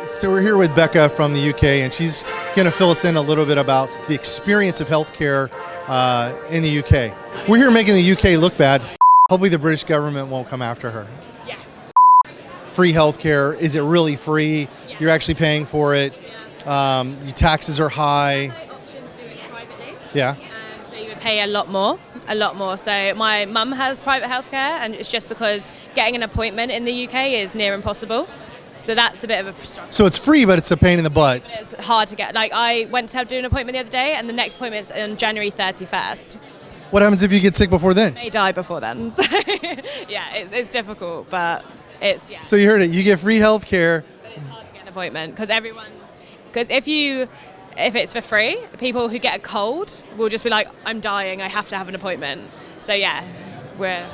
So we're here with Becca from the UK, and she's going to fill us in a little bit about the experience of healthcare in the UK. We're here making the UK look bad. Hopefully the British government won't come after her. Yeah. Free healthcare, is it really free? Yeah. You're actually paying for it. Your taxes are high. Option to do it privately. Yeah. So you would pay a lot more. So my mum has private healthcare, and it's just because getting an appointment in the UK is near impossible. So that's a bit of a struggle. So it's free, but it's a pain in the butt. But it's hard to get. Like, I went to do an appointment the other day, and the next appointment's on January 31st. What happens if you get sick before then? May die before then. So yeah, it's difficult, but it's yeah. So you heard it. You get free healthcare. But it's hard to get an appointment because if it's for free, people who get a cold will just be like, I'm dying, I have to have an appointment. So yeah,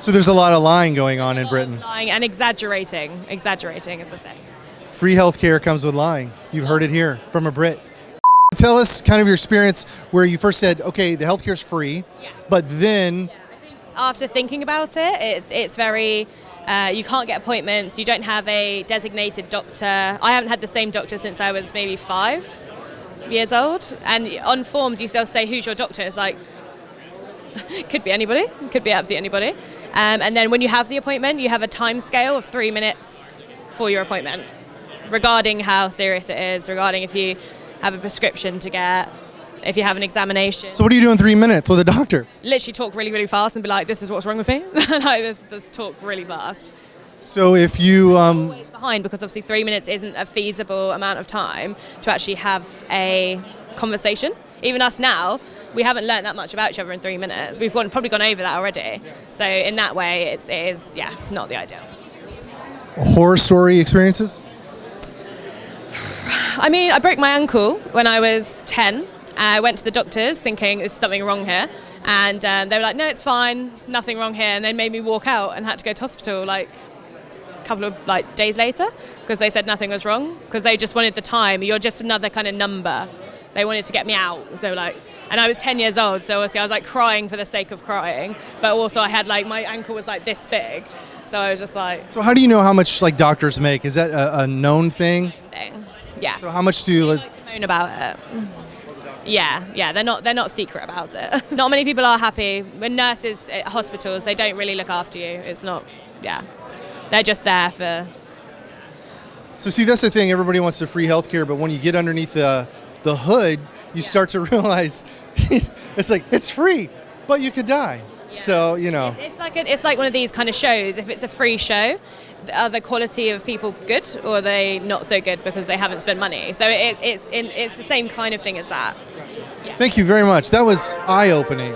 So there's a lot of lying going on in Britain. lying and exaggerating. Exaggerating is the thing. Free healthcare comes with lying. You've heard it here from a Brit. Tell us kind of your experience where you first said, okay, the healthcare's free, but then... I think after thinking about it, it's very... you can't get appointments, you don't have a designated doctor. I haven't had the same doctor since I was maybe 5 years old. And on forms, you still say, who's your doctor? It's like, could be anybody, could be absolutely anybody. And then when you have the appointment, you have a time scale of 3 minutes for your appointment, regarding how serious it is, regarding if you have a prescription to get, if you have an examination. So what do you do in 3 minutes with a doctor? Literally talk really, really fast and be like, this is what's wrong with me. Like, this talk really fast. So if you... Always behind, because obviously 3 minutes isn't a feasible amount of time to actually have a conversation. Even us now, we haven't learnt that much about each other in 3 minutes. We've probably gone over that already. So in that way, it is not the ideal. Horror story experiences? I mean, I broke my ankle when I was 10. I went to the doctors thinking there's something wrong here, and they were like, no, it's fine, nothing wrong here, and they made me walk out and had to go to hospital like a couple of days later because they said nothing was wrong, because they just wanted the time. You're just another kind of number. They wanted to get me out, so and I was 10 years old, so obviously I was crying for the sake of crying, but also I had my ankle was this big, so I was just like. So how do you know how much doctors make? Is that a known thing? Yeah. So how much do you... They like to moan about it. Yeah, they're not secret about it. Not many people are happy. When nurses at hospitals, they don't really look after you. It's not, they're just there for... So see, that's the thing, everybody wants the free healthcare, but when you get underneath the hood, you start to realize it's free, but you could die. Yeah. So, It's like one of these kind of shows. If it's a free show, are the quality of people good, or are they not so good because they haven't spent money? So it's the same kind of thing as that. Yeah. Thank you very much. That was eye-opening.